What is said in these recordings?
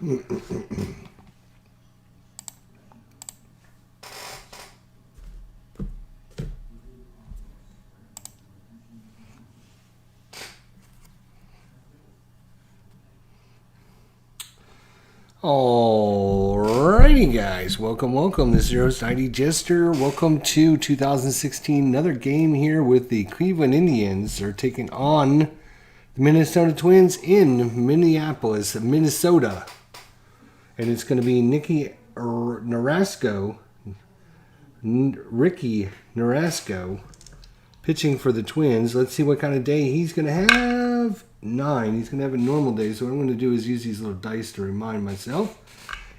Alrighty, guys. Welcome. This is your host, ID Jester. Welcome to 2016. Another game here with the Cleveland Indians. They're taking on the Minnesota Twins in Minneapolis, Minnesota. And it's going to be Ricky Nerasco pitching for the Twins. Let's see what kind of day he's going to have. 9. He's going to have a normal day. So what I'm going to do is use these little dice to remind myself.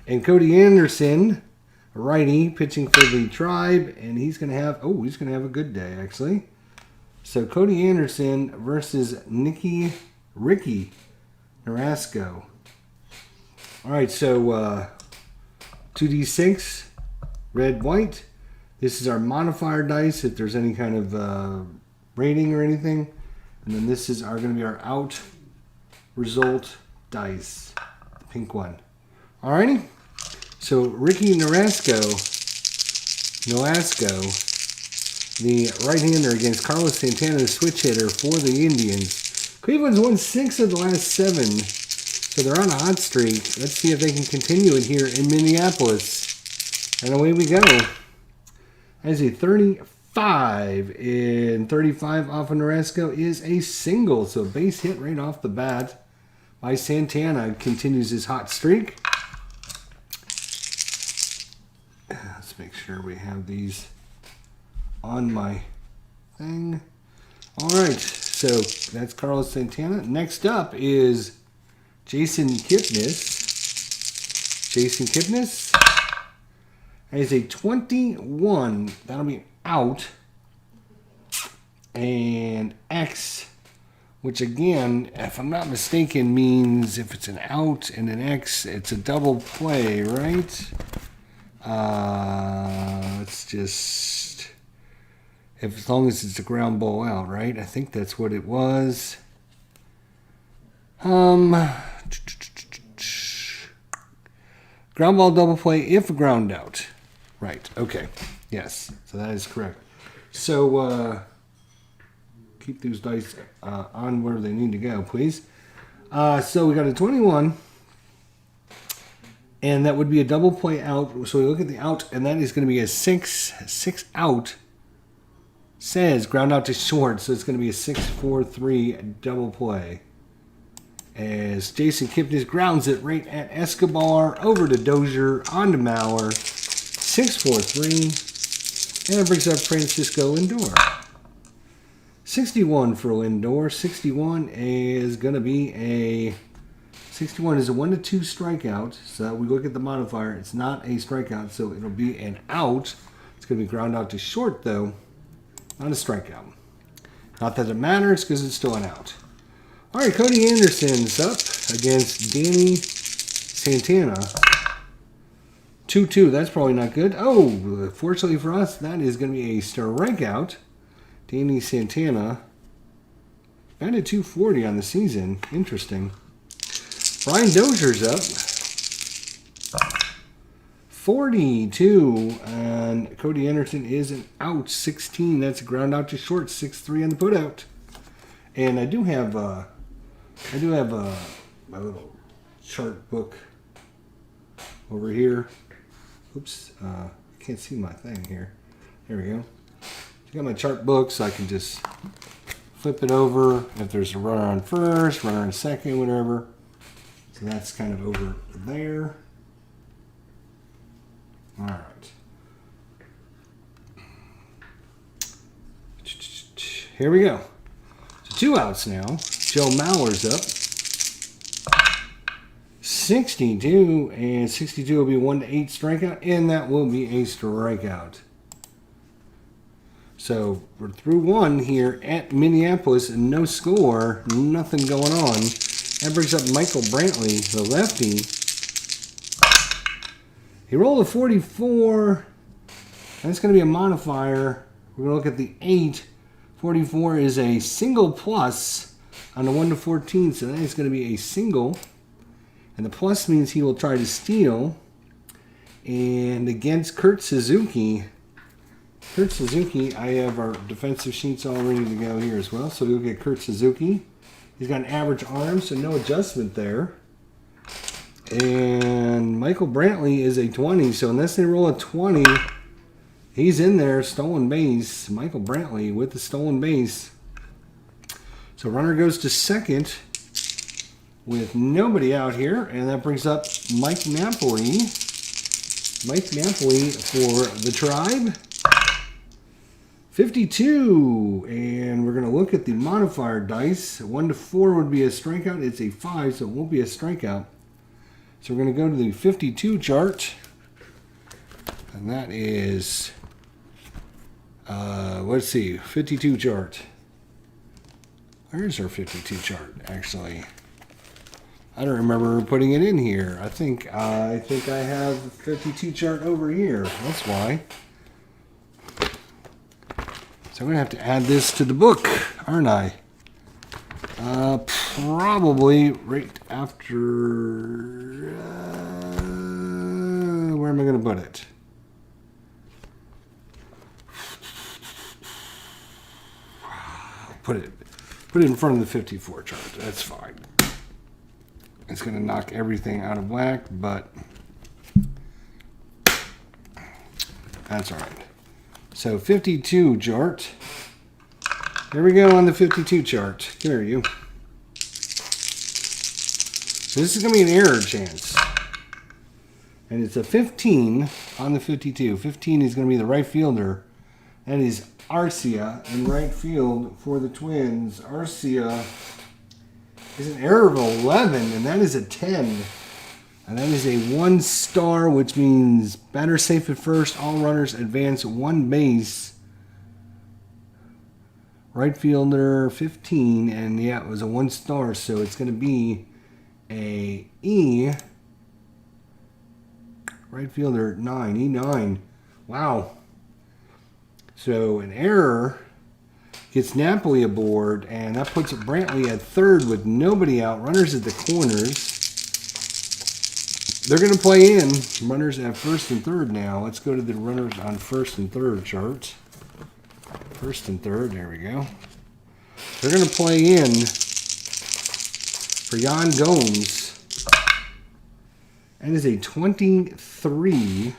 And Cody Anderson, a righty, pitching for the Tribe. And he's going to have, a good day, actually. So Cody Anderson versus Ricky Nerasco. All right, so 2d6, red, white. This is our modifier dice if there's any kind of rating or anything. And then this is going to be our out result dice, the pink one. Alrighty. So Ricky Nerasco, the right-hander against Carlos Santana, the switch hitter for the Indians. Cleveland's won 6 of the last 7, so they're on a hot streak. Let's see if they can continue it here in Minneapolis. And away we go. As a 35 and 35 off of Nerasco is a single. So a base hit right off the bat by Santana continues his hot streak. Let's make sure we have these on my thing. All right, so that's Carlos Santana. Next up is Jason Kipnis. Has a 21. That'll be out. And X, which again, if I'm not mistaken, means if it's an out and an X, it's a double play, right? Let's just, as long as it's a ground ball out, right? I think that's what it was. Ground ball double play if ground out. Right, okay. Yes, so that is correct. So, keep those dice on where they need to go, please. So we got a 21, and that would be a double play out. So we look at the out, and that is going to be a 6 out. Says ground out to short, so it's going to be a 6-4-3 double play. As Jason Kipnis grounds it right at Escobar, over to Dozier, on to Mauer, 6-4-3, and it brings up Francisco Lindor. 61 for Lindor. 61 is going to be a 61 is a 1-2 strikeout. So we look at the modifier. It's not a strikeout, so it'll be an out. It's going to be ground out to short, though, not a strikeout. Not that it matters because it's still an out. All right, Cody Anderson's up against Danny Santana. 2-2. That's probably not good. Oh, fortunately for us, that is going to be a strikeout. Danny Santana batted .240 on the season. Interesting. Brian Dozier's up. 42. And Cody Anderson is an out. 16. That's a ground out to short. 6-3 on the putout. And I do have my little chart book over here. Oops, I can't see my thing here. There we go. I got my chart book, so I can just flip it over if there's a runner on first, runner on second, whatever. So that's kind of over there. All right. Here we go. So 2 outs now. Joe Mauer's up. 62, and 62 will be 1-8 strikeout, and that will be a strikeout. So we're through 1 here at Minneapolis, and no score, nothing going on. That brings up Michael Brantley, the lefty. He rolled a 44. That's going to be a modifier. We're going to look at the 8. 44 is a single plus on the 1-14, so that is going to be a single. And the plus means he will try to steal. And against Kurt Suzuki, I have our defensive sheets all ready to go here as well. So we'll get Kurt Suzuki. He's got an average arm, so no adjustment there. And Michael Brantley is a 20, so unless they roll a 20, he's in there, stolen base. Michael Brantley with the stolen base. So runner goes to second with nobody out here, and that brings up Mike Napoli. Mike Napoli for the Tribe. 52, and we're going to look at the modifier dice. 1 to 4 would be a strikeout. It's a 5, so it won't be a strikeout. So we're going to go to the 52 chart, and that is, let's see, 52 chart. Where's our 52 chart, actually? I don't remember putting it in here. I think I have the 52 chart over here. That's why. So I'm going to have to add this to the book, aren't I? Probably right after... where am I going to put it? Put it in front of the 54 chart. That's fine. It's going to knock everything out of whack, but that's all right. So 52 chart. Here we go on the 52 chart. There you. So this is going to be an error chance. And it's a 15 on the 52. 15 is going to be the right fielder. That is Arcia in right field for the Twins. Arcia is an error of 11, and that is a 10. And that is a 1 star, which means batter safe at first. All runners advance 1 base. Right fielder 15, and yeah, it was a 1 star, so it's going to be a E. Right fielder 9, E9. Wow. So an error gets Napoli aboard, and that puts Brantley at third with nobody out. Runners at the corners. They're going to play in. Runners at first and third now. Let's go to the runners on first and third chart. First and third, there we go. They're going to play in for Yan Gomes. That is a 23.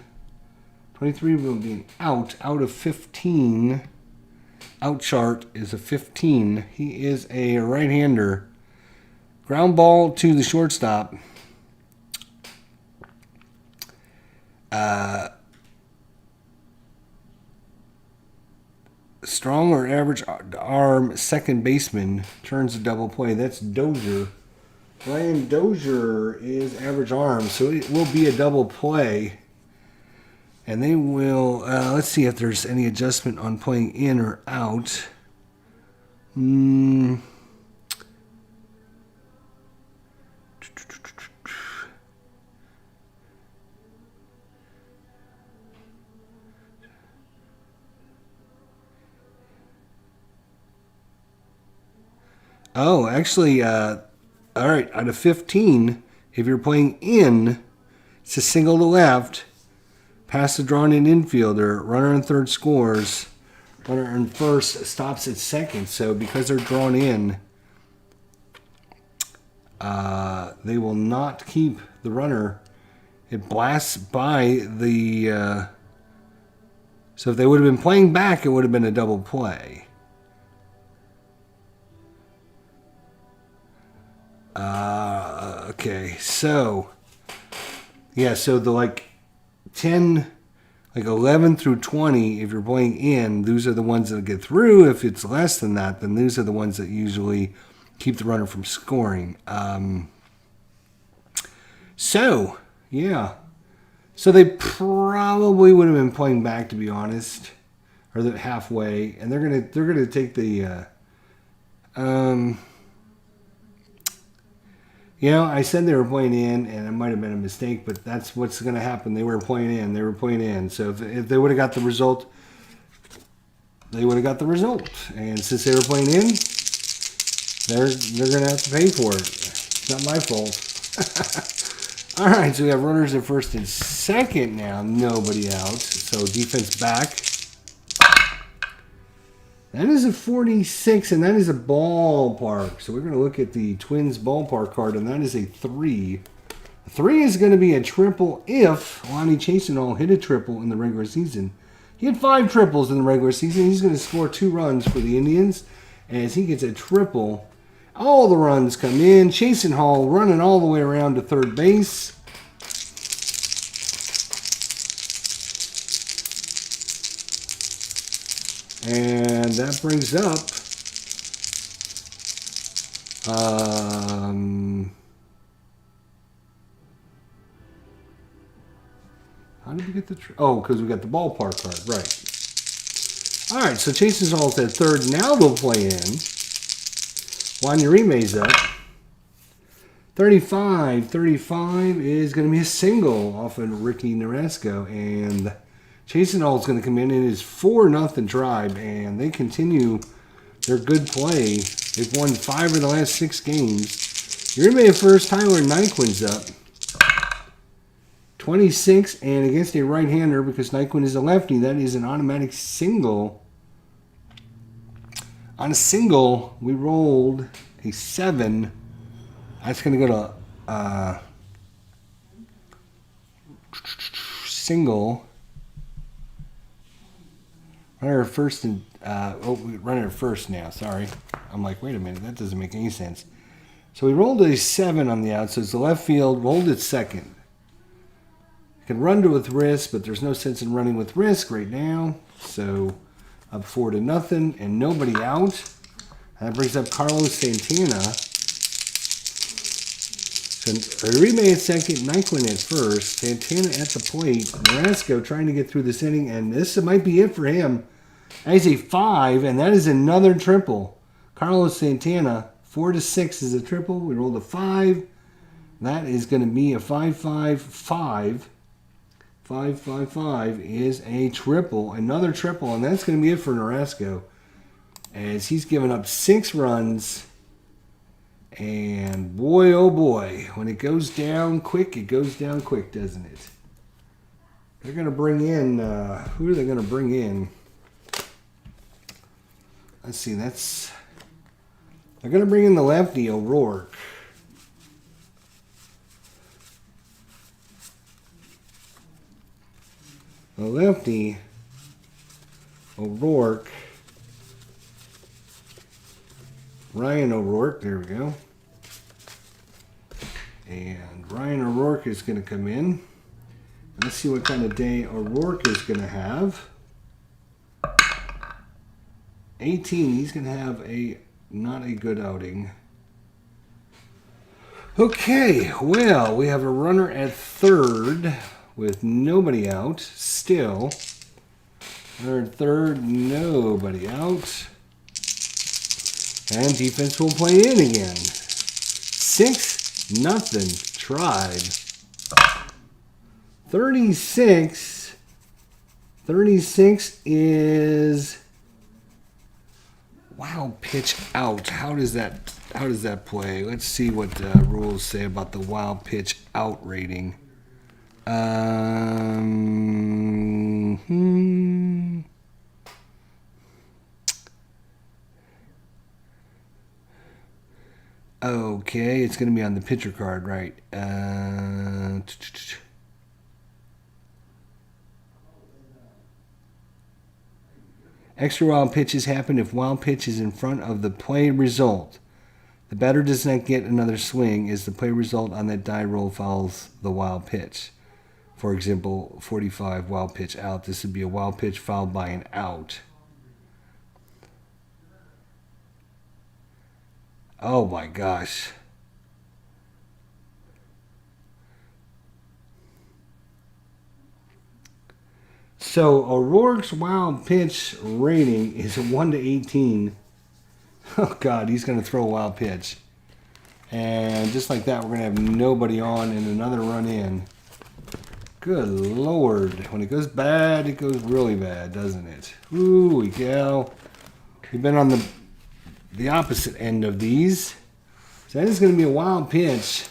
23 will be an out of 15. Out chart is a 15. He is a right-hander. Ground ball to the shortstop. Strong or average arm second baseman turns a double play. That's Dozier. Brian Dozier is average arm, so it will be a double play. And they will, let's see if there's any adjustment on playing in or out. Oh, actually, all right, out of 15, if you're playing in, it's a single to left, pass the drawn-in infielder, runner on third scores, runner on first stops at second. So because they're drawn in, they will not keep the runner. It blasts by the... so if they would have been playing back, it would have been a double play. Okay, so yeah, so the 11 through 20, if you're playing in, those are the ones that get through. If it's less than that, then those are the ones that usually keep the runner from scoring. So yeah, so they probably would have been playing back, to be honest, or the halfway, and they're gonna take the you know, I said they were playing in, and it might have been a mistake, but that's what's going to happen. They were playing in. They were playing in. So if they would have got the result, they would have got the result. And since they were playing in, they're going to have to pay for it. It's not my fault. All right, so we have runners at first and second now. Nobody out. So defense back. That is a 46, and that is a ballpark. So we're going to look at the Twins ballpark card, and that is a 3. A 3 is going to be a triple if Lonnie Chisenhall hit a triple in the regular season. He had 5 triples in the regular season. He's going to score 2 runs for the Indians. As he gets a triple, all the runs come in. Chisenhall running all the way around to third base. And that brings up how did we get the because we got the ballpark card, right. All right, so Chisenhall's at third. Now they'll play in. Juan Urime's up. 35 is going to be a single off of Ricky Narasco, and Chisenhall is going to come in his 4-0 drive, and they continue their good play. They've won 5 of the last 6 games. Uribe at first, Tyler Nyquin's up. 26, and against a right-hander, because Nyquin is a lefty, that is an automatic single. On a single, we rolled a 7. That's going to go to single. Runner first and runner first now. Sorry, I'm like, wait a minute, that doesn't make any sense. So we rolled a 7 on the out, so it's the left field. Rolled it second. Can run to with risk, but there's no sense in running with risk right now. So up 4-0 and nobody out. That brings up Carlos Santana. So Uribe at second, Nyquin at first, Santana at the plate. Narasco trying to get through this inning, and this might be it for him. That is a 5, and that is another triple. Carlos Santana, 4-6 is a triple. We rolled a 5. That is going to be a 5-5-5. 5-5-5 is a triple, another triple, and that's going to be it for Narasco, as he's given up 6 runs. And boy, oh boy, when it goes down quick, it goes down quick, doesn't it? They're going to bring in, who are they going to bring in? Let's see, they're going to bring in the lefty, O'Rourke. The lefty, O'Rourke. Ryan O'Rourke, there we go. And Ryan O'Rourke is going to come in. Let's see what kind of day O'Rourke is going to have. 18, he's going to have not a good outing. Okay, well, we have a runner at third with nobody out still. Runner at third, nobody out. And defense will play in again. 6-0 Tribe. 36 is wild pitch out. How does that play? Let's see what the rules say about the wild pitch out rating. Okay, it's going to be on the pitcher card, right? Extra wild pitches happen if wild pitch is in front of the play result. The batter does not get another swing as the play result on that die roll follows the wild pitch. For example, 45 wild pitch out. This would be a wild pitch followed by an out. Oh my gosh. So O'Rourke's wild pitch rating is a 1-18. Oh God, he's going to throw a wild pitch. And just like that, we're going to have nobody on and another run in. Good Lord. When it goes bad, it goes really bad, doesn't it? Ooh, gal. We've been on the opposite end of these. So that is going to be a wild pitch.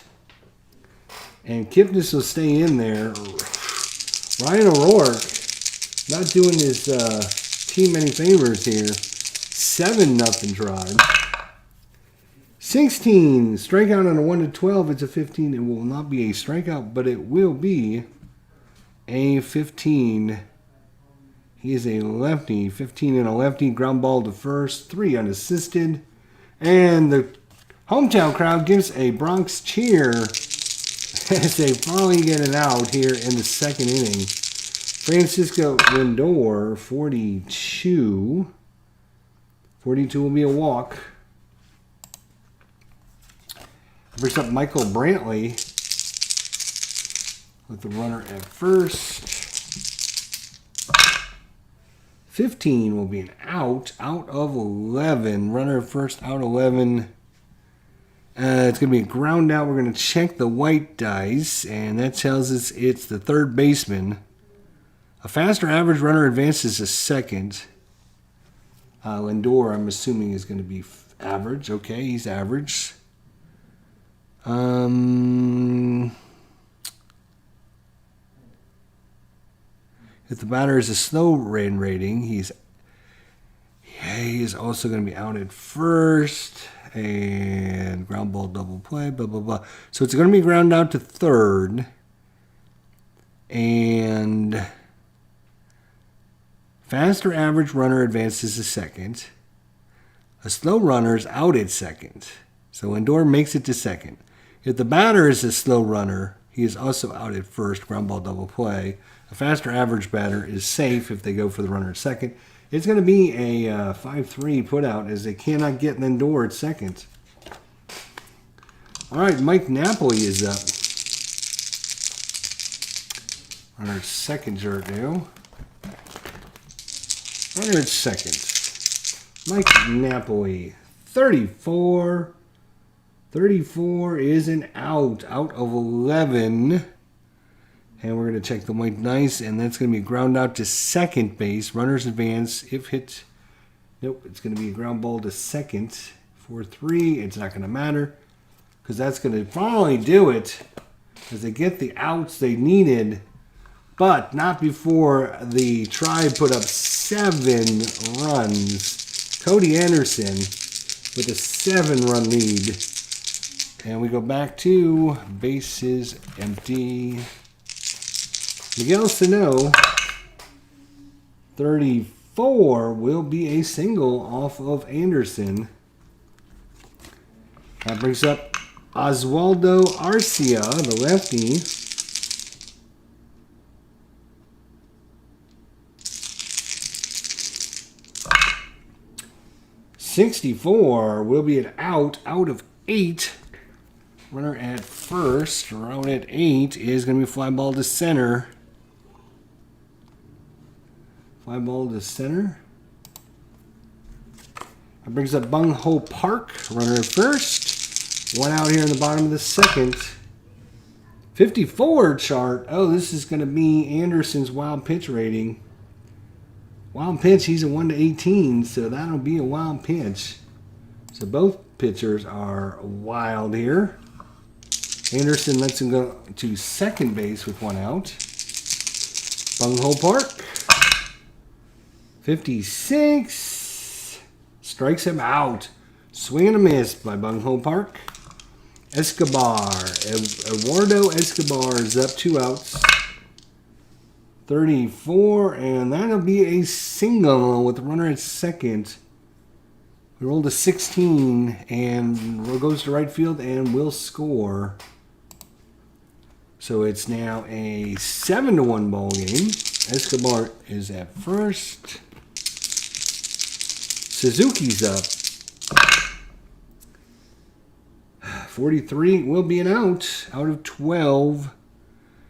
And Kipnis will stay in there. Ryan O'Rourke not doing his team any favors here. 7-0 drive. 16. Strikeout on a 1 to 12. It's a 15. It will not be a strikeout, but it will be a 15. He is a lefty. 15 and a lefty. Ground ball to first. 3 unassisted. And the hometown crowd gives a Bronx cheer as they finally get it out here in the second inning. Francisco Lindor, 42. 42 will be a walk. Brings up Michael Brantley with the runner at first. 15 will be an out of 11. Runner at first, out 11. It's going to be a ground out. We're going to check the white dice, and that tells us it's the third baseman. A faster average runner advances to second. Lindor, I'm assuming, is going to be average. Okay, he's average. If the batter is a slow rating, he is also going to be out at first. And ground ball double play, blah, blah, blah. So it's going to be ground out to third. And faster average runner advances to second. A slow runner is out at second. So Lindor makes it to second. If the batter is a slow runner, he is also out at first, ground ball double play. A faster average batter is safe if they go for the runner at second. It's going to be a 5-3 put out as they cannot get Lindor at second. All right, Mike Napoli is up. Runner at second, Giordano. Runner at second. Mike Napoli, 34. 34 is an out of 11. And we're going to check the white dice, and that's going to be ground out to second base. Runners advance if hit. Nope, it's going to be a ground ball to second. 4-3, it's not going to matter because that's going to finally do it as they get the outs they needed, but not before the Tribe put up 7 runs. Cody Anderson with a 7-run lead. And we go back to bases empty. Miguel Sano, 34, will be a single off of Anderson. That brings up Oswaldo Arcia, the lefty. .64 will be an out of 8. Runner at first, around at 8, is going to be fly ball to center. Fly ball to center. That brings up Bung Ho Park. Runner at first. 1 out here in the bottom of the second. 54 chart. Oh, this is going to be Anderson's wild pitch rating. Wild pitch, he's a 1 to 18, so that'll be a wild pitch. So both pitchers are wild here. Anderson lets him go to second base with 1 out. Bung Ho Park. 56. Strikes him out. Swing and a miss by Bung Ho Park. Escobar. Eduardo Escobar is up 2 outs. 34. And that'll be a single with the runner at second. We rolled a 16 and goes to right field and will score. So it's now a 7-1 ball game. Escobar is at first. Suzuki's up. 43 will be an out of 12.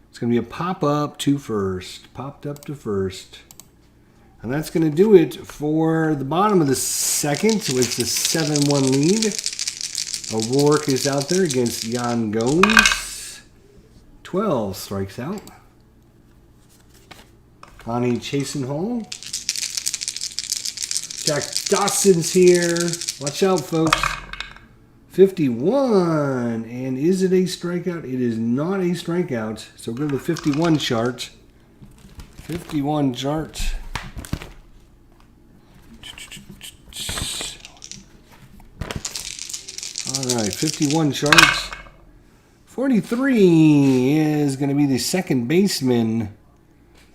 It's going to be a pop-up to first. Popped up to first. And that's going to do it for the bottom of the second. It's a 7-1 lead. O'Rourke is out there against Yan Gomes. 12 strikes out. Connie Chasenhall. Jack Dawson's here. Watch out, folks. 51. And is it a strikeout? It is not a strikeout. So go to the 51 chart. 51 chart. All right, 51 charts. 43 is going to be the second baseman.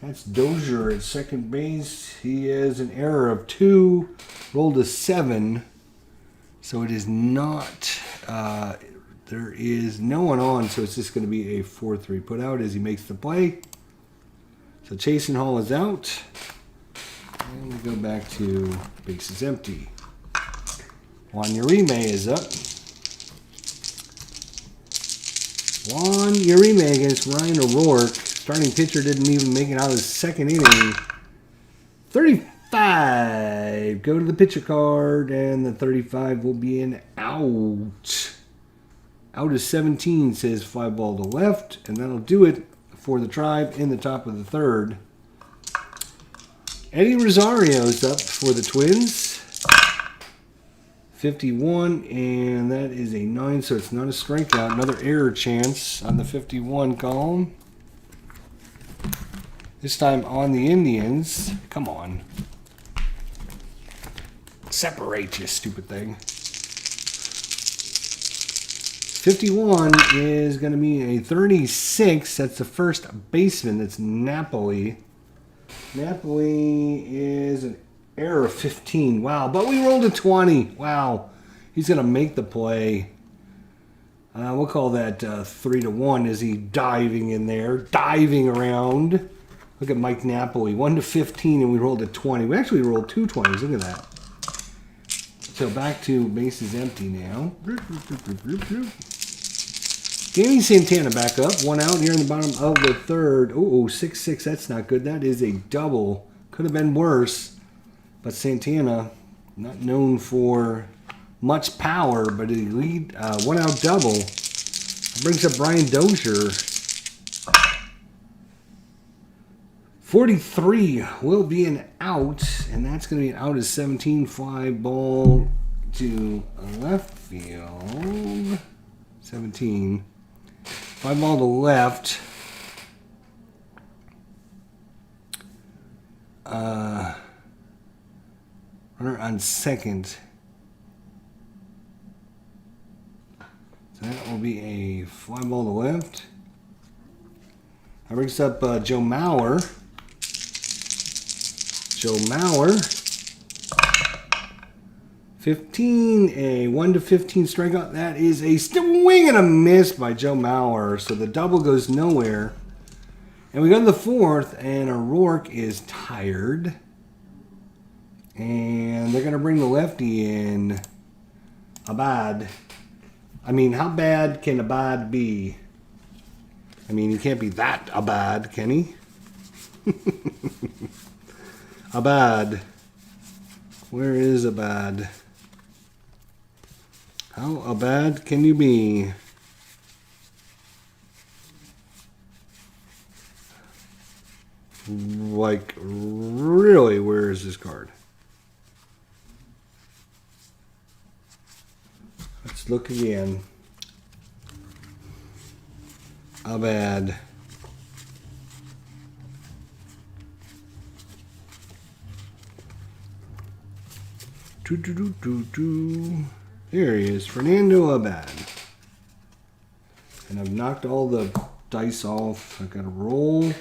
That's Dozier at second base. He has an error of 2, rolled a 7. So it is not, there is no one on, so it's just going to be a 4-3 put out as he makes the play. So Chasen Hall is out. And we go back to bases empty. Juan Uribe is up. Juan Uribe against Ryan O'Rourke. Starting pitcher didn't even make it out of the second inning. 35. Go to the pitcher card, and the 35 will be an out. Out is 17, says fly ball to left, and that'll do it for the Tribe in the top of the third. Eddie Rosario's up for the Twins. 51, and that is a 9, so it's not a strikeout. Another error chance on the 51 column. This time on the Indians. Come on. Separate, you stupid thing. 51 is going to be a 36. That's the first baseman. That's Napoli. Napoli is an error of 15. Wow, but we rolled a 20. Wow. He's going to make the play. We'll call that 3-1 as he diving in there. Diving around. Look at Mike Napoli. 1-15, and we rolled a 20. We actually rolled 2 20s. Look at that. So back to bases empty now. Danny Santana back up. 1 out here in the bottom of the third. Oh, 6-6. That's not good. That is a double. Could have been worse. But Santana, not known for much power, but a lead 1 out double. Brings up Brian Dozier. 43 will be an out, and that's going to be an out as 17. Fly ball to left field. 17. Fly ball to left. Runner on second. So that will be a fly ball to left. That brings up Joe Mauer. Joe Mauer. 15, a 1-15 strikeout. That is a swing and a miss by Joe Mauer. So the double goes nowhere. And we go to the fourth, and O'Rourke is tired. And they're going to bring the lefty in. Abad. I mean, how bad can Abad be? I mean, he can't be that Abad, can he? Abad. Where is Abad? How Abad can you be? Like, really, where is this card? Let's look again. Abad. There he is, Fernando Abad. And I've knocked all the dice off. I've got to roll.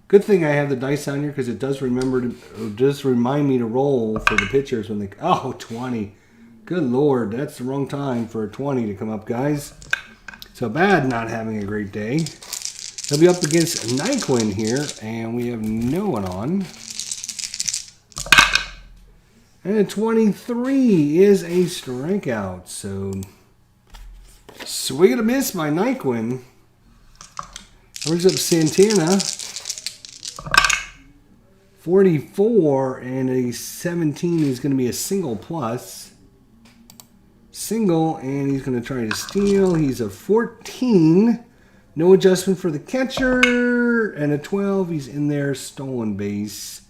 Good thing I have the dice on here because it does remind me to roll for the pitchers when they. Oh, 20. Good Lord, that's the wrong time for a 20 to come up, guys. So Abad not having a great day. He'll be up against Nyquin here, and we have no one on. And a 23 is a strikeout. So swing and a miss by Nyquin. Brings up Santana. 44 and a 17 is going to be a single plus. Single, and he's going to try to steal. He's a 14. No adjustment for the catcher. And a 12. He's in there. Stolen base.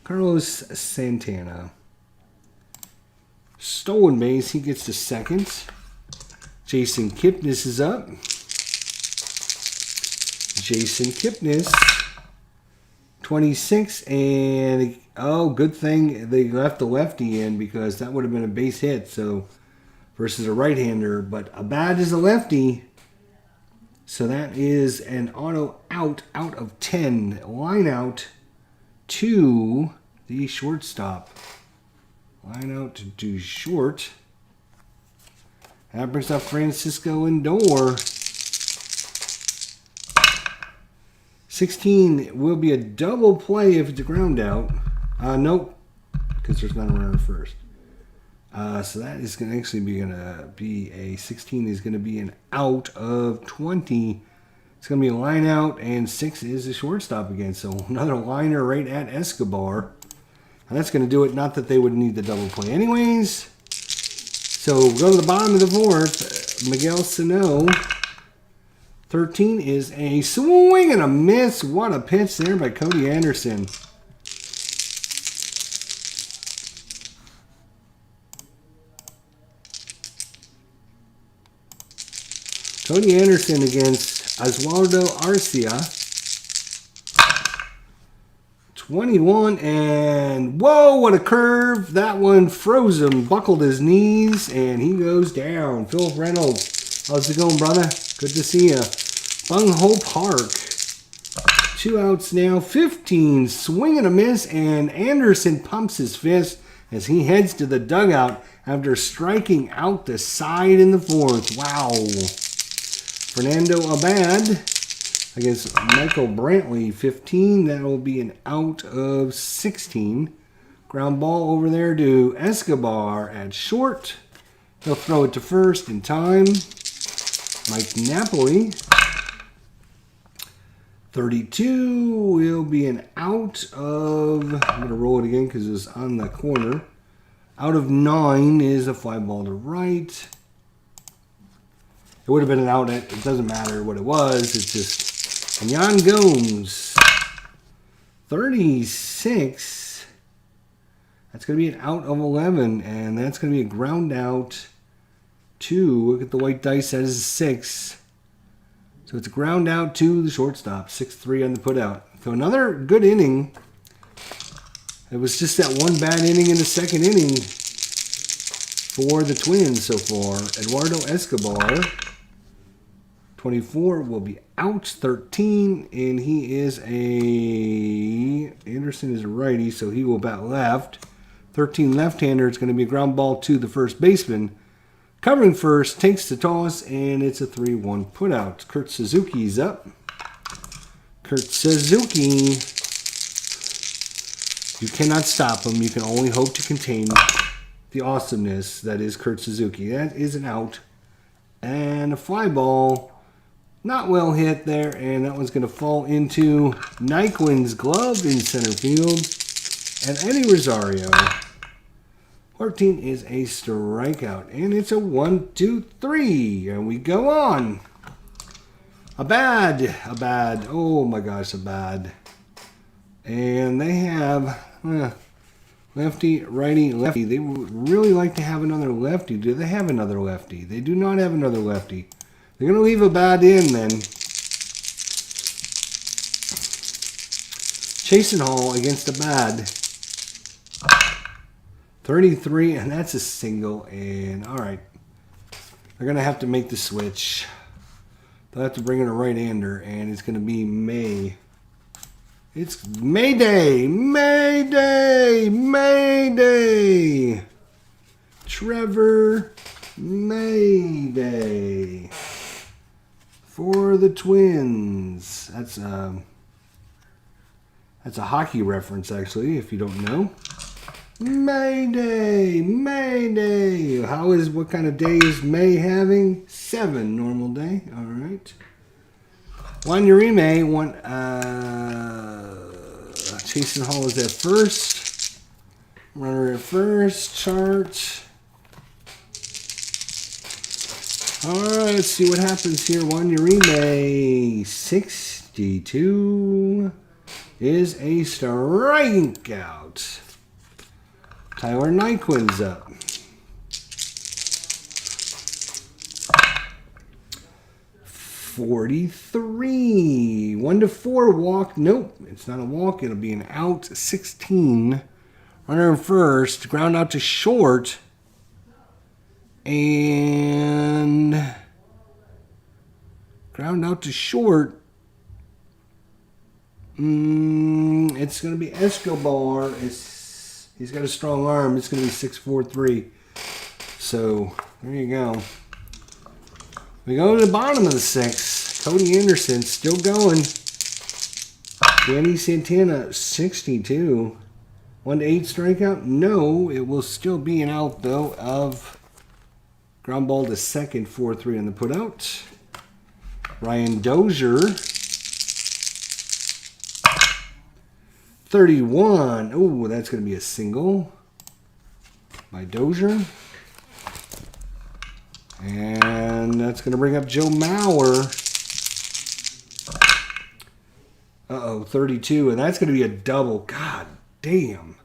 Carlos Santana. Stolen base. He gets to second. Jason Kipnis is up. Jason Kipnis, 26, and oh, good thing they left the lefty in because that would have been a base hit. So versus a right-hander, but Abad is a lefty, so that is an auto out of 10. Line out to the shortstop. Line out to short. That brings up Francisco Lindor. 16 will be a double play if it's a ground out. Nope, because there's not a runner first. So that is going to actually be a 16 is going to be an out of 20. It's going to be a line out, and 6 is a shortstop again. So another liner right at Escobar. And that's going to do it. Not that they would need the double play anyways. So go to the bottom of the fourth. Miguel Sano. 13 is a swing and a miss. What a pitch there by Cody Anderson. Cody Anderson against Oswaldo Arcia. 21, and whoa, what a curve. That one froze him, buckled his knees, and he goes down. Phil Reynolds, how's it going, brother? Good to see you. Bung Ho Park. 2 outs now, 15, swing and a miss, and Anderson pumps his fist as he heads to the dugout after striking out the side in the fourth. Wow. Fernando Abad against Michael Brantley, 15. That will be an out of 16. Ground ball over there to Escobar at short. He'll throw it to first in time. Mike Napoli, 32, will be an out of, I'm going to roll it again because it's on the corner. Out of 9 is a fly ball to right. It would have been an out. It doesn't matter what it was. It's just... And Yan Gomes, 36. That's going to be an out of 11. And that's going to be a ground out to, look at the white dice, that is a 6. So it's a ground out to the shortstop. 6-3 on the putout. So another good inning. It was just that one bad inning in the second inning for the Twins so far. Eduardo Escobar, 24, will be out. 13, and he is Anderson is a righty, so he will bat left. 13 left-hander. It's going to be a ground ball to the first baseman. Covering first, takes the toss, and it's a 3-1 putout. Kurt Suzuki's up. Kurt Suzuki. You cannot stop him. You can only hope to contain the awesomeness that is Kurt Suzuki. That is an out. And a fly ball. Not well hit there, and that one's going to fall into Nyquin's glove in center field. And Eddie Rosario, 14 is a strikeout, and it's a 1-2-3, and we go on. Abad, oh my gosh, Abad. And they have lefty, righty, lefty. They would really like to have another lefty. Do they have another lefty? They do not have another lefty. They're going to leave Abad in then. Chasen Hall against Abad. 33, and that's a single. And all right, they're going to have to make the switch. They'll have to bring in a right-hander, and it's going to be May. It's Mayday! Mayday! Mayday! Trevor Mayday. For the Twins. That's a hockey reference, actually, if you don't know. Mayday! Mayday! What kind of day is May having? 7 normal day. All right. Juan Urime, Chasen Hall is at first. Runner at first. Chart. All right, let's see what happens here. Juan Urime, 62, is a strikeout. Tyler Nyquin's up. 43. 1-4 walk. Nope, it's not a walk. It'll be an out. 16. Runner in first. Ground out to short. And ground out to short. It's going to be Escobar. He's got a strong arm. It's going to be 6-4-3. So there you go. We go to the bottom of the 6. Cody Anderson still going. Danny Santana 62. 1-8 strikeout. No, it will still be an out though of ground ball to second. 4-3 on the putout. Ryan Dozier. 31. Oh, that's going to be a single by Dozier. And that's going to bring up Joe Mauer. 32. And that's going to be a double. God damn.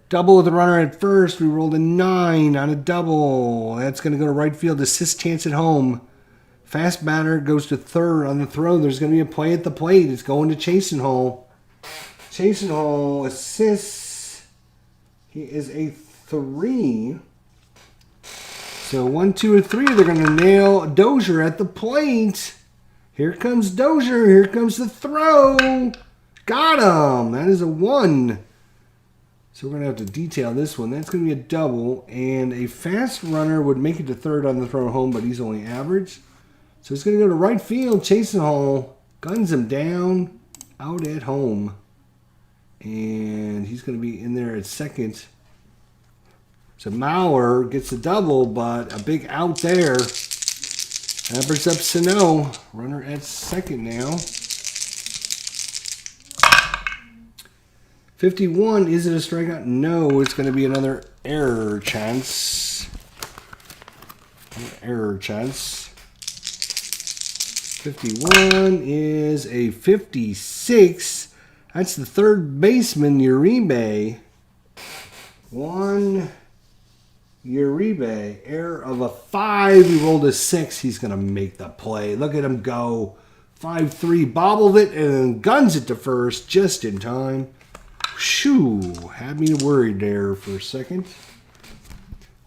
Double with the runner at first. We rolled a 9 on a double. That's going to go to right field. Assist chance at home. Fast batter goes to third on the throw. There's going to be a play at the plate. It's going to Chasen Hall. Chasen Hall assists. He is a 3. So 1, 2, or 3. They're going to nail Dozier at the plate. Here comes Dozier. Here comes the throw. Got him. That is a 1. So we're going to have to detail this one. That's going to be a double. And a fast runner would make it to third on the throw home, but he's only average. So it's going to go to right field. Chasen Hall guns him down out at home. And he's going to be in there at second. So Mauer gets a double, but a big out there. That brings up Sano. Runner at second now. 51. Is it a strikeout? No, it's going to be another error chance. Error chance. 51 is a 56. That's the third baseman, Uribe. 1 Uribe. Error of a 5. He rolled a 6. He's going to make the play. Look at him go. 5-3. Bobbled it and then guns it to first just in time. Shoo. Had me worried there for a second.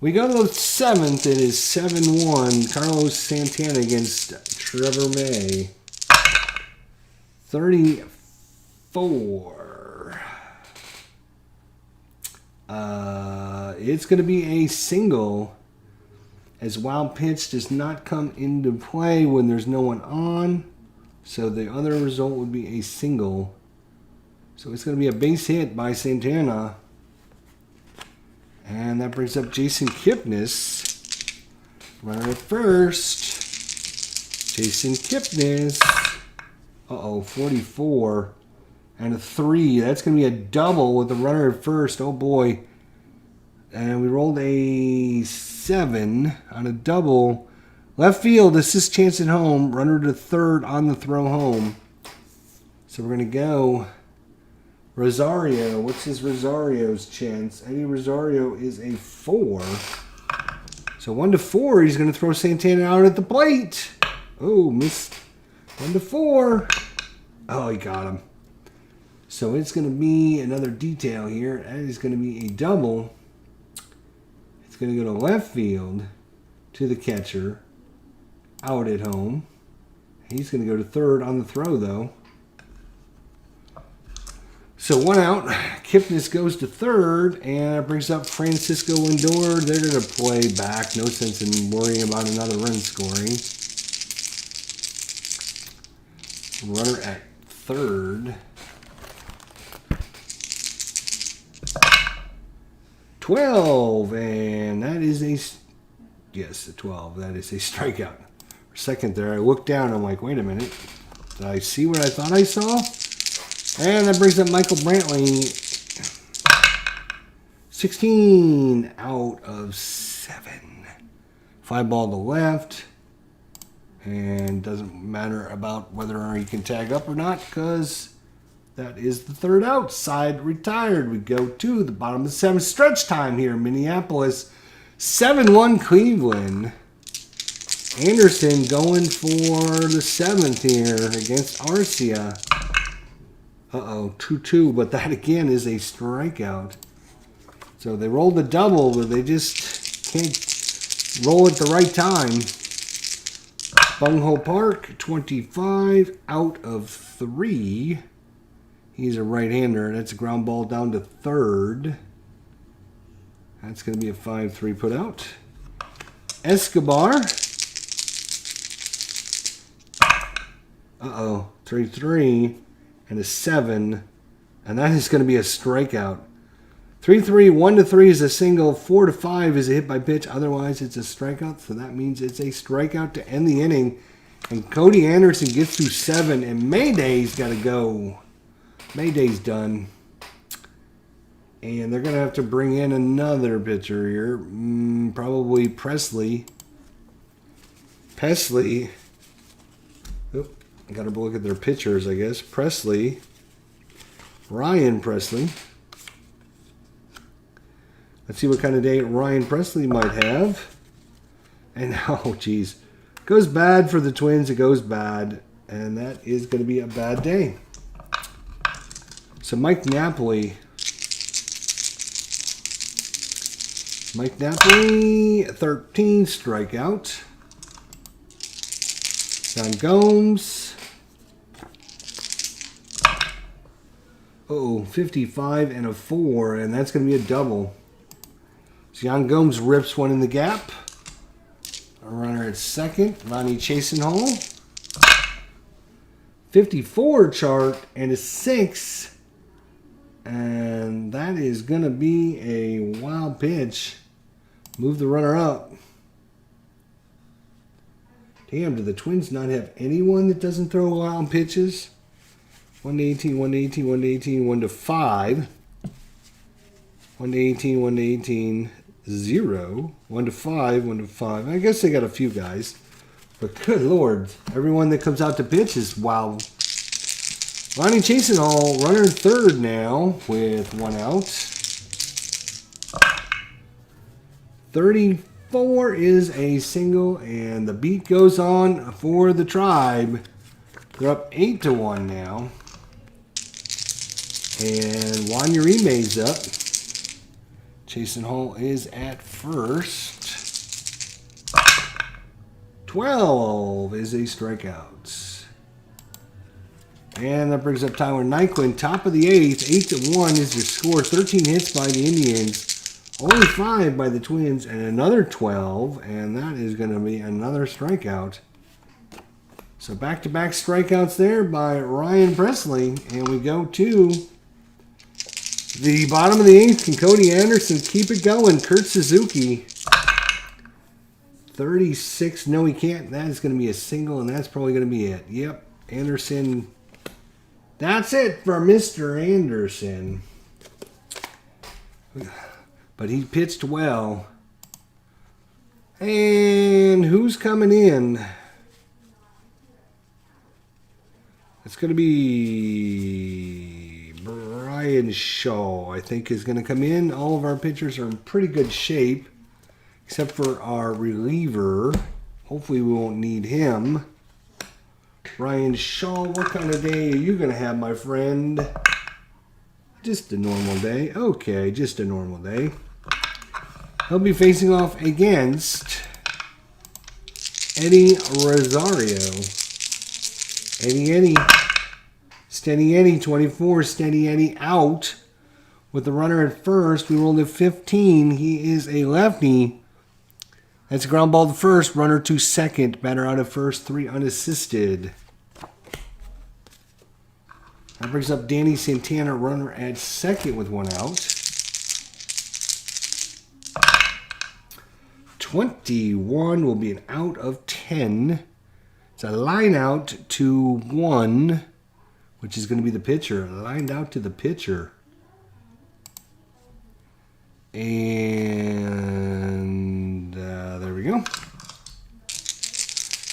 We go to the 7th. It is 7-1. Carlos Santana against Trevor May. 34. It's going to be a single, as wild pitch does not come into play when there's no one on. So the other result would be a single. So it's going to be a base hit by Santana. And that brings up Jason Kipnis. Runner at first. Jason Kipnis. 44. And a 3. That's going to be a double with the runner at first. Oh boy. And we rolled a 7 on a double. Left field, assist chance at home. Runner to third on the throw home. So we're going to go Rosario. What's his Rosario's chance? Eddie Rosario is a 4. So 1-4. He's going to throw Santana out at the plate. Oh, missed. 1-4. Oh, he got him. So it's going to be another detail here. That is going to be a double. It's going to go to left field to the catcher. Out at home. He's going to go to third on the throw, though. So 1 out. Kipnis goes to third. And that brings up Francisco Lindor. They're going to play back. No sense in worrying about another run scoring. Runner at third. 12, and that is a, yes, a 12. That is a strikeout. For a second there, I looked down. I'm like, wait a minute. Did I see what I thought I saw? And that brings up Michael Brantley. 16 out of 7. 5 ball to left. And doesn't matter about whether he can tag up or not, because that is the third out. Side retired. We go to the bottom of the 7th. Stretch time here in Minneapolis. 7-1 Cleveland. Anderson going for the 7th here against Arcia. Uh-oh, 2-2, but that again is a strikeout. So they rolled the double, but they just can't roll at the right time. Bungho Park, 25 out of 3. He's a right-hander. That's a ground ball down to third. That's going to be a 5-3 put out. Escobar. Uh-oh, 3-3 and a 7. And that is going to be a strikeout. 3-3, 1-3 is a single, 4-5 is a hit by pitch. Otherwise, it's a strikeout. So that means it's a strikeout to end the inning. And Cody Anderson gets through 7, and Mayday's got to go. Mayday's done. And they're going to have to bring in another pitcher here. Probably Presley. Presley. Oop, I got to look at their pitchers, I guess. Presley. Ryan Presley. Let's see what kind of day Ryan Presley might have. And, oh, geez. Goes bad for the Twins. It goes bad. And that is going to be a bad day. So, Mike Napoli. Mike Napoli, 13 strikeout. Yan Gomes. Uh-oh, 55 and a 4. And that's going to be a double. So Yan Gomes rips one in the gap. A runner at second. Lonnie Chasenhall. 54 chart and a 6. And that is going to be a wild pitch. Move the runner up. Damn, do the Twins not have anyone that doesn't throw wild pitches? 1-18, 1-18, 1-18, 1-5. 1-18, 1-18. 0, 1-5, 1-5. I guess they got a few guys, but good Lord, everyone that comes out to pitch is wow. Lonnie Chasenhall, runner in third now with 1 out. 34 is a single, and the beat goes on for the Tribe. They're up 8-1 now, and Juan Urime's up. Chasenhall is at first. 12 is a strikeout. And that brings up Tyler Nyquin, top of the 8th. 8-1 is your score. 13 hits by the Indians. Only 5 by the Twins. And another 12. And that is going to be another strikeout. So back-to-back strikeouts there by Ryan Presley. And we go to the bottom of the 8th. Can Cody Anderson keep it going? Kurt Suzuki. 36. No, he can't. That is going to be a single, and that's probably going to be it. Yep. Anderson. That's it for Mr. Anderson. But he pitched well. And who's coming in? It's going to be Brian Shaw, I think, is going to come in. All of our pitchers are in pretty good shape, except for our reliever. Hopefully we won't need him. Brian Shaw, what kind of day are you going to have, my friend? Just a normal day. Okay, just a normal day. He'll be facing off against Eddie Rosario. Eddie. Steady Eddie, 24. Steady Eddie out. With the runner at first, we rolled at 15. He is a lefty. That's a ground ball to first. Runner to second. Batter out at first. 3 unassisted. That brings up Danny Santana, runner at second with 1 out. 21 will be an out of 10. It's a line out to 1, which is going to be the pitcher. Lined out to the pitcher. And there we go.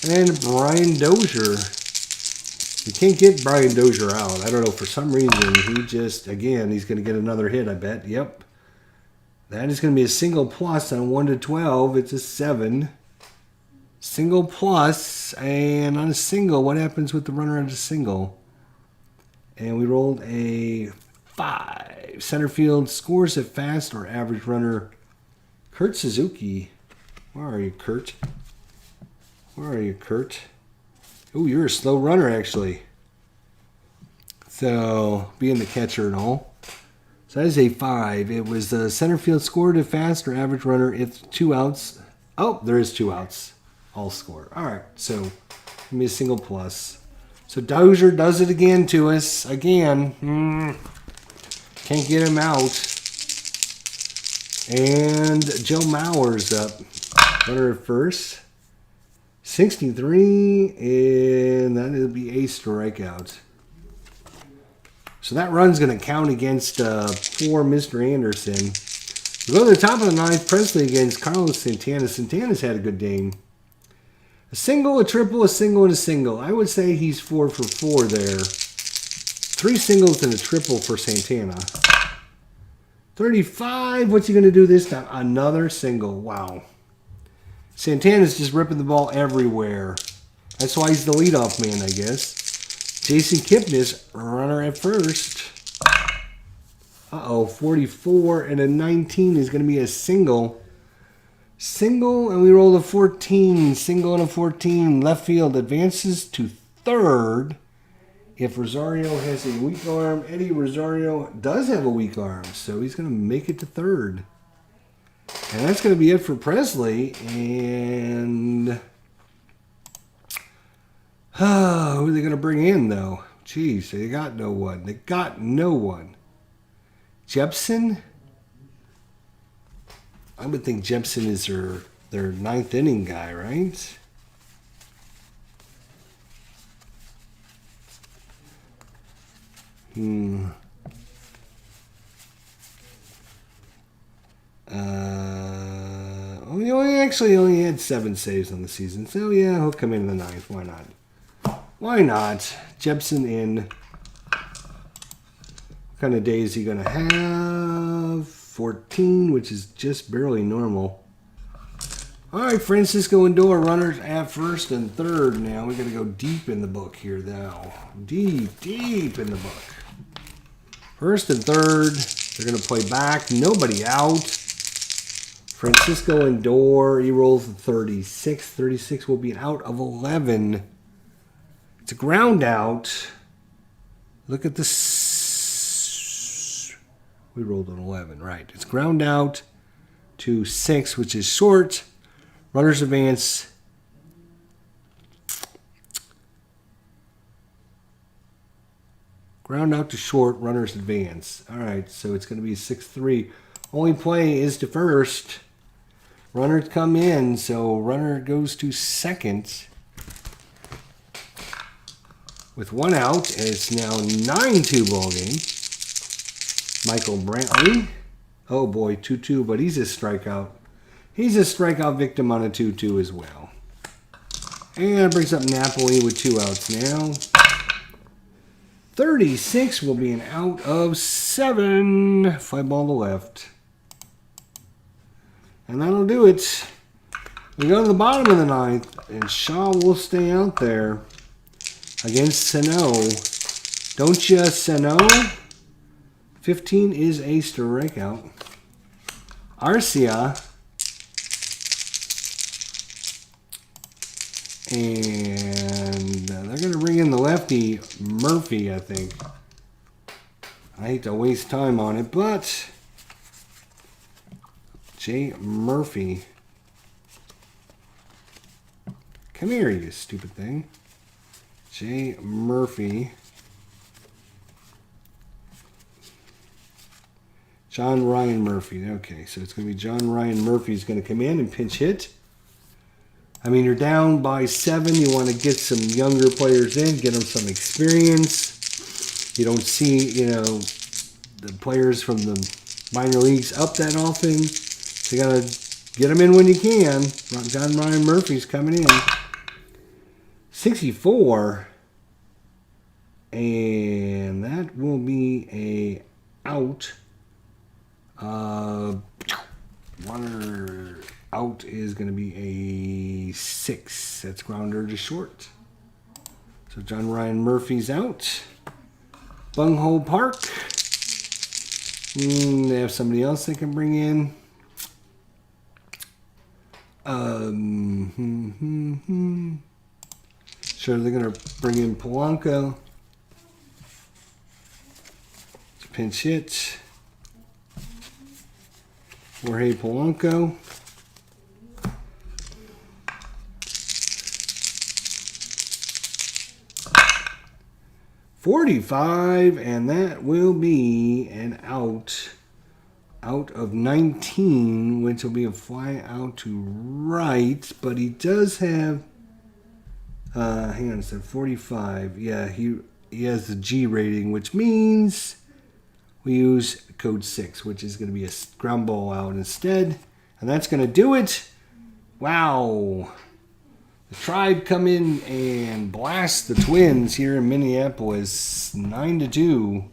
And Brian Dozier. You can't get Brian Dozier out. I don't know. For some reason, he just, again, he's going to get another hit, I bet. Yep. That is going to be a single plus on 1-12. It's a 7. Single plus, and on a single, what happens with the runner on a single? And we rolled a 5. Center field scores it fast or average runner. Kurt Suzuki. Where are you, Kurt? Where are you, Kurt? Oh, you're a slow runner, actually. So, being the catcher and all. So that is a 5. It was the center field scored it fast or average runner if 2 outs. Oh, there is 2 outs. All score. All right, so give me a single plus. So Dozier does it again to us. Again. Can't get him out. And Joe Mauer's up. Runner at first. 63, and that'll be a strikeout. So that run's going to count against poor Mr. Anderson. We go to the top of the 9th. Presley against Carlos Santana. Santana's had a good game. A single, a triple, a single, and a single. I would say he's 4 for 4 there. 3 singles and a triple for Santana. 35. What's he going to do this time? Another single. Wow. Santana's just ripping the ball everywhere. That's why he's the leadoff man, I guess. Jason Kipnis, runner at first. Uh-oh, 44 and a 19 is going to be a single. Single, and we roll a 14. Single and a 14. Left field advances to third. If Rosario has a weak arm, Eddie Rosario does have a weak arm, so he's going to make it to third. And that's going to be it for Presley. And who are they going to bring in, though? Jeez, they got no one. They got no one. Jepson? I would think Jepson is their 9th inning guy, right? He only had 7 saves on the season. So, yeah, he'll come in the 9th. Why not? Why not? Jepson in. What kind of day is he going to have? 14, which is just barely normal. All right, Francisco Lindor, runners at first and third now. We got to go deep in the book here now. Deep in the book. First and third. They're going to play back. Nobody out. Francisco Lindor, he rolls the 36. 36 will be an out of 11. It's a ground out. Look at this. We rolled an 11, right. It's ground out to 6, which is short. Runners advance. Ground out to short, runners advance. All right, so it's going to be 6-3. Only play is to first. Runners come in, so runner goes to second. With 1 out, and it's now 9-2 ball game. Michael Brantley. Oh boy, 2-2, but he's a strikeout. He's a strikeout victim on a 2-2 as well. And it brings up Napoli with 2 outs now. 36 will be an out of 7. Fly ball to left. And that'll do it. We go to the bottom of the 9th, and Shaw will stay out there against Sano. Don't you, Sano? 15 is a strikeout. Arcia. And they're going to bring in the lefty, Murphy, I think. I hate to waste time on it, but Jay Murphy. Come here, you stupid thing. Jay Murphy. John Ryan Murphy. Okay, so it's going to be John Ryan Murphy's going to come in and pinch hit. I mean, you're down by 7. You want to get some younger players in, get them some experience. You don't see, the players from the minor leagues up that often. So you got to get them in when you can. John Ryan Murphy's coming in. 64. And that will be a out. Runner out is going to be a 6. That's grounder to short. So John Ryan Murphy's out. Bunghole Park. They have somebody else they can bring in. Sure, they're going to bring in Polanco. It's a pinch hit. Jorge Polanco. $45, and that will be an out of 19, which will be a fly out to right. But he does have, hang on a second, 45. Yeah, he has the G rating, which means we use code 6, which is going to be a ground ball out instead. And that's going to do it. Wow. The Tribe come in and blast the Twins here in Minneapolis, 9-2.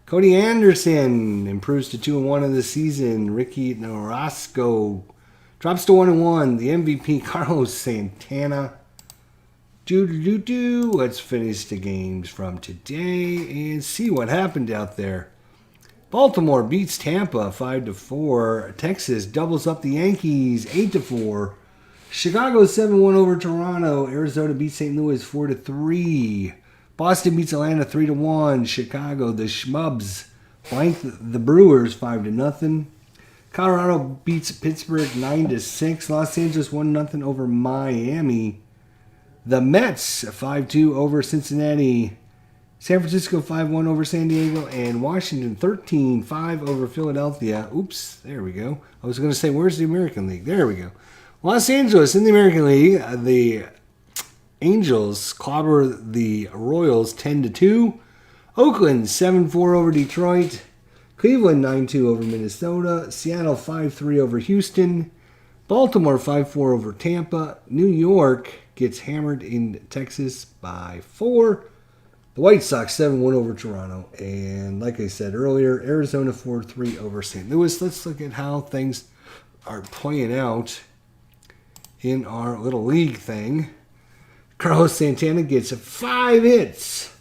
Cody Anderson improves to 2-1 of the season. Ricky Norasco drops to 1-1. The MVP Carlos Santana. Let's finish the games from today and see what happened out there. Baltimore beats Tampa 5-4. Texas doubles up the Yankees 8-4. Chicago 7-1 over Toronto. Arizona beats St. Louis 4-3. Boston beats Atlanta 3-1. Chicago, the Schmubs, blank the Brewers 5-0. Colorado beats Pittsburgh 9-6. Los Angeles 1-0 over Miami. The Mets 5-2 over Cincinnati. San Francisco 5-1 over San Diego, and Washington 13-5 over Philadelphia. Oops, there we go. I was going to say, where's the American League? There we go. Los Angeles in the American League. The Angels clobber the Royals 10-2. Oakland 7-4 over Detroit. Cleveland 9-2 over Minnesota. Seattle 5-3 over Houston. Baltimore 5-4 over Tampa. New York gets hammered in Texas by 4. The White Sox 7-1 over Toronto. And like I said earlier, Arizona 4-3 over St. Louis. Let's look at how things are playing out in our little league thing. Carlos Santana gets 5 hits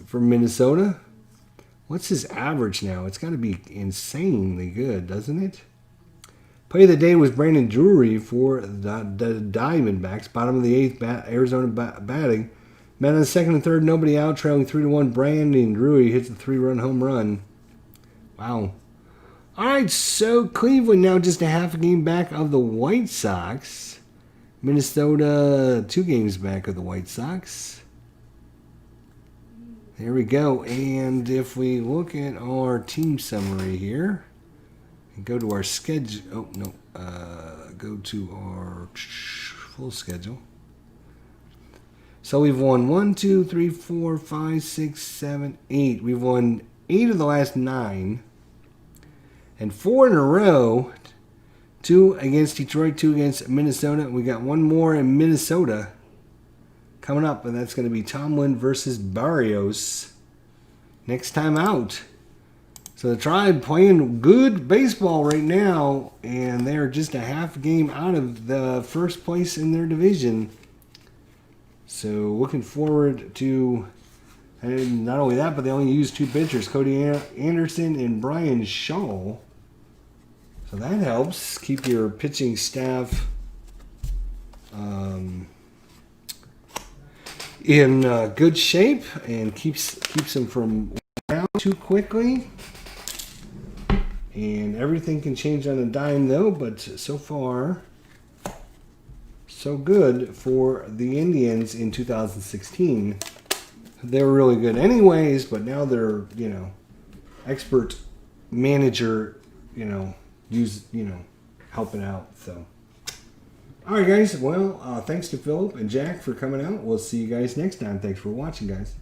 from Minnesota. What's his average now? It's got to be insanely good, doesn't it? Play of the day was Brandon Drury for the Diamondbacks. Bottom of the 8th, Arizona batting. Man on the second and third, nobody out, trailing 3-1. Brandon Drury hits a 3-run home run. Wow. All right, so Cleveland now just a half a game back of the White Sox. Minnesota 2 games back of the White Sox. There we go. And if we look at our team summary here and go to our schedule. Oh, no. Go to our full schedule. So we've won 1, 2, 3, 4, 5, 6, 7, 8. We've won 8 of the last 9. And 4 in a row. 2 against Detroit, 2 against Minnesota. We got 1 more in Minnesota coming up. And that's going to be Tomlin versus Barrios next time out. So the Tribe playing good baseball right now. And they're just a half game out of the first place in their division. So looking forward to, and not only that, but they only used 2 pitchers, Cody Anderson and Brian Shaw. So that helps keep your pitching staff in good shape and keeps them from down too quickly. And everything can change on a dime, though. But so far, so good for the Indians in 2016. They were really good anyways, but now they're, expert manager, helping out. So, all right, guys. Well, thanks to Philip and Jack for coming out. We'll see you guys next time. Thanks for watching, guys.